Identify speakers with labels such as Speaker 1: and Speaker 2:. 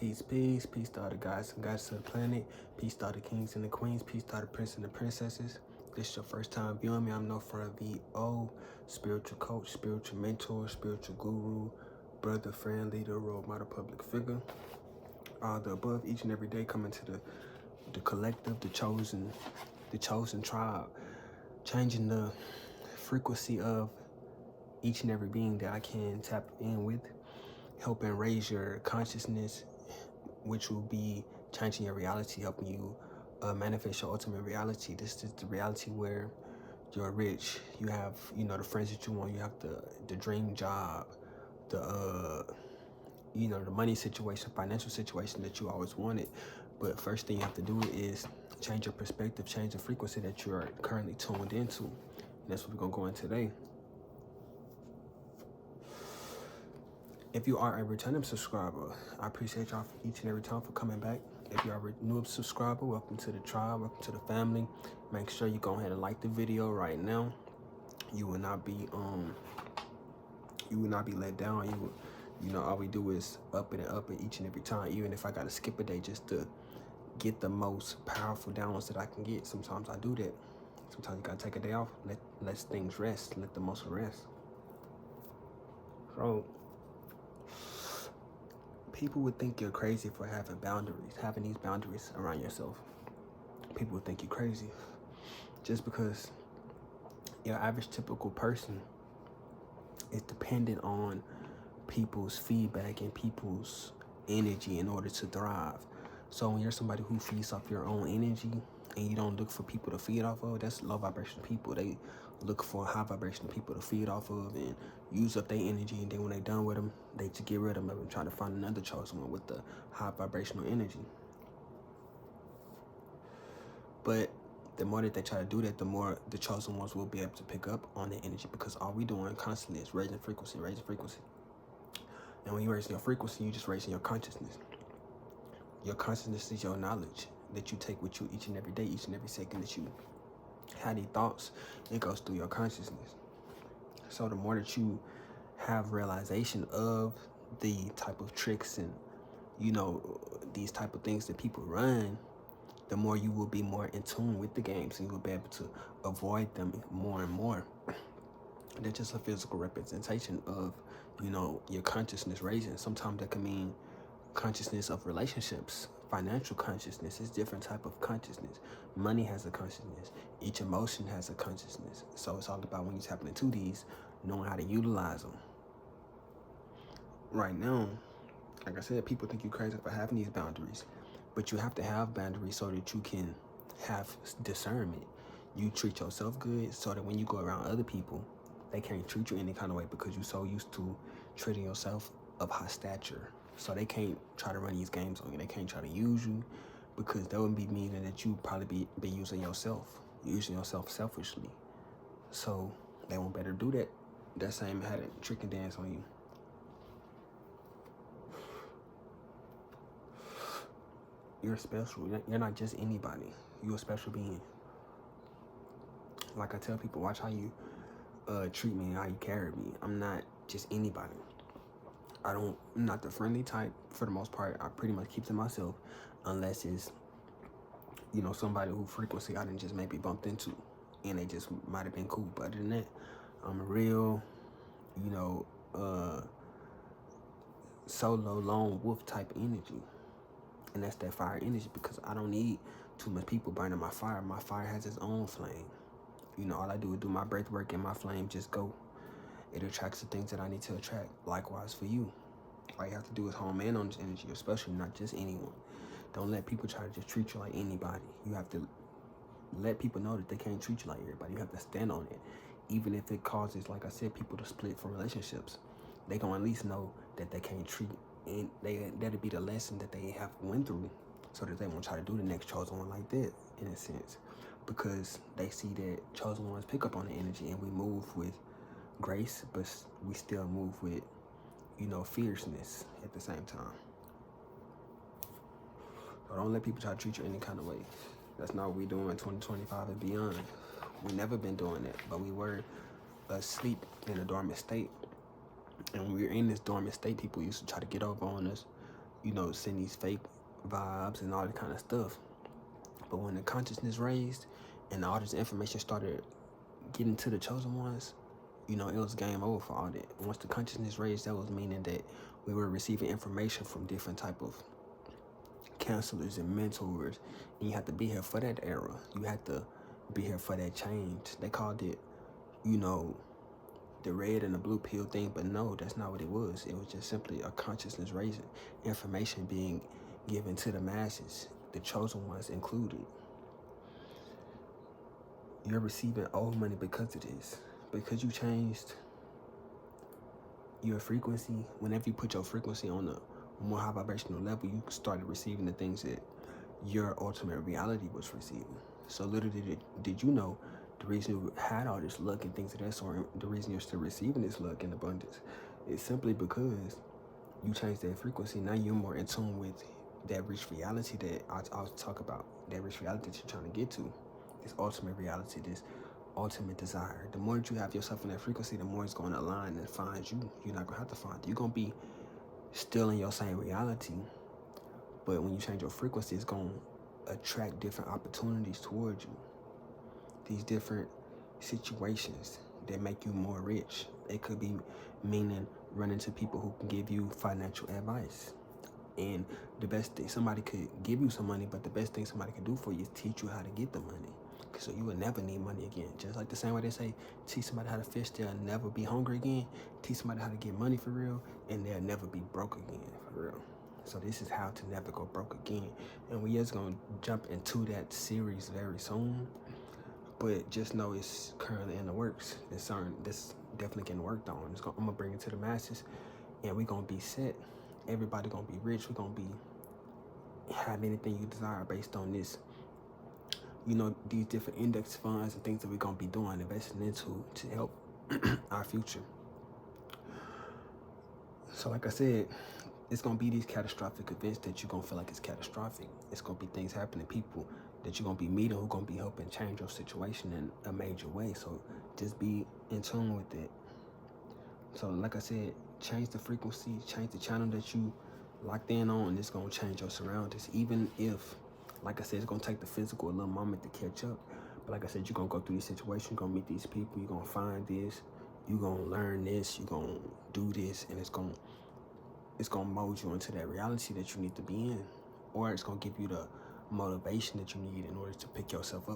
Speaker 1: Peace, peace, peace to all the guys and goddesses of the planet. Peace to all the kings and the queens. Peace to all the princes and the princesses. If this is your first time viewing me, I'm No Front VO, spiritual coach, spiritual mentor, spiritual guru, brother, friend, leader, role model, public figure. All the above, each and every day, coming to the collective, the chosen tribe, changing the frequency of each and every being that I can tap in with, helping raise your consciousness, which will be changing your reality, helping you manifest your ultimate reality. This is the reality where you're rich, you have, the friends that you want, you have the dream job, the the money situation, financial situation that you always wanted. But first thing you have to do is change your perspective, change the frequency that you're currently tuned into. And that's what we're gonna go in today. If you are a returning subscriber, I appreciate y'all each and every time for coming back. If you are a new subscriber, welcome to the tribe, welcome to the family. Make sure you go ahead and like the video right now. You will not be let down. All we do is up it each and every time. Even if I gotta skip a day just to get the most powerful downloads that I can get, sometimes I do that. Sometimes you gotta take a day off, let things rest, let the muscle rest. So people would think you're crazy for having these boundaries around yourself. People would think you're crazy just because your average typical person is dependent on people's feedback and people's energy in order to thrive. So when you're somebody who feeds off your own energy and you don't look for people to feed off of, that's low vibration people. They look for high vibration people to feed off of and use up their energy, and then when they're done with them, they just get rid of them and try to find another chosen one with the high vibrational energy. But the more that they try to do that, the more the chosen ones will be able to pick up on the energy, because all we doing constantly is raising frequency. And when you raise your frequency, you just raising your consciousness. Your consciousness is your knowledge that you take with you each and every day, each and every second that you have these thoughts, it goes through your consciousness. So the more that you have realization of the type of tricks and, these type of things that people run, the more you will be more in tune with the games, and you will be able to avoid them more and more. They're just a physical representation of, your consciousness raising. Sometimes that can mean consciousness of relationships. Financial consciousness is different type of consciousness. Money has a consciousness. Each emotion has a consciousness. So it's all about, when you tap into these, knowing how to utilize them. Right now, like I said, people think you're crazy for having these boundaries, but you have to have boundaries so that you can have discernment. You treat yourself good so that when you go around other people, they can't treat you any kind of way, because you're so used to treating yourself of high stature. So they can't try to run these games on you. They can't try to use you, because that would be meaning that you probably be using yourself. You're using yourself selfishly. So they won't better do that same had a trick and dance on you. You're special. You're not just anybody. You're a special being. Like I tell people, watch how you treat me and how you carry me. I'm not just anybody. I'm not the friendly type for the most part. I pretty much keep to myself, unless it's, somebody who frequency I didn't just maybe bumped into and they just might have been cool. But other than that, I'm a real, solo lone wolf type energy. And that's that fire energy, because I don't need too much people burning my fire. My fire has its own flame. All I do is do my breath work and my flame just go. It attracts the things that I need to attract. Likewise for you. All you have to do is home in on this energy, especially not just anyone. Don't let people try to just treat you like anybody. You have to let people know that they can't treat you like everybody. You have to stand on it. Even if it causes, like I said, people to split from relationships, they gonna at least know that they can't treat, and that'll be the lesson that they have went through, so that they won't try to do the next chosen one like that, in a sense, because they see that chosen ones pick up on the energy, and we move with grace, but we still move with, fierceness at the same time. So don't let people try to treat you any kind of way. That's not what we doing in 2025 and beyond. We never been doing that, but we were asleep in a dormant state. And when we were in this dormant state, people used to try to get over on us, send these fake vibes and all that kind of stuff. But when the consciousness raised and all this information started getting to the chosen ones, it was game over for all that. Once the consciousness raised, that was meaning that we were receiving information from different type of counselors and mentors, and you have to be here for that era. You have to be here for that change. They called it, the red and the blue pill thing, but no, that's not what it was. It was just simply a consciousness raising, information being given to the masses, the chosen ones included. You're receiving old money because of this, because you changed your frequency. Whenever you put your frequency on a more high vibrational level, you started receiving the things that your ultimate reality was receiving. So literally, did you know the reason you had all this luck and things of that sort, the reason you're still receiving this luck and abundance, is simply because you changed that frequency. Now you're more in tune with that rich reality that I was talking about, that rich reality that you're trying to get to, this ultimate reality, this ultimate desire. The more that you have yourself in that frequency, the more it's going to align and find you. You're not going to have to find it. You're going to be still in your same reality, but when you change your frequency, it's going to attract different opportunities towards you. These different situations that make you more rich. It could be meaning running to people who can give you financial advice. And the best thing, somebody could give you some money, but the best thing somebody can do for you is teach you how to get the money. So you will never need money again. Just like the same way they say, teach somebody how to fish, they'll never be hungry again. Teach somebody how to get money for real, and they'll never be broke again for real. So this is how to never go broke again. And we just gonna jump into that series very soon. But just know it's currently in the works. This definitely getting worked on. I'm gonna bring it to the masses, and we're gonna be set. Everybody gonna be rich. We're gonna have anything you desire based on this. These different index funds and things that we're gonna be doing, investing into to help our future. So like I said, it's gonna be these catastrophic events that you're gonna feel like it's catastrophic. It's gonna be things happening, people that you're gonna be meeting who gonna be helping change your situation in a major way. So just be in tune with it. So like I said, change the frequency, change the channel that you locked in on, and it's gonna change your surroundings. Even if, like I said, it's gonna take the physical a little moment to catch up. But like I said, you're gonna go through these situations, you're gonna meet these people, you're gonna find this, you're gonna learn this, you're gonna do this, and it's gonna mold you into that reality that you need to be in. Or it's gonna give you the motivation that you need in order to pick yourself up.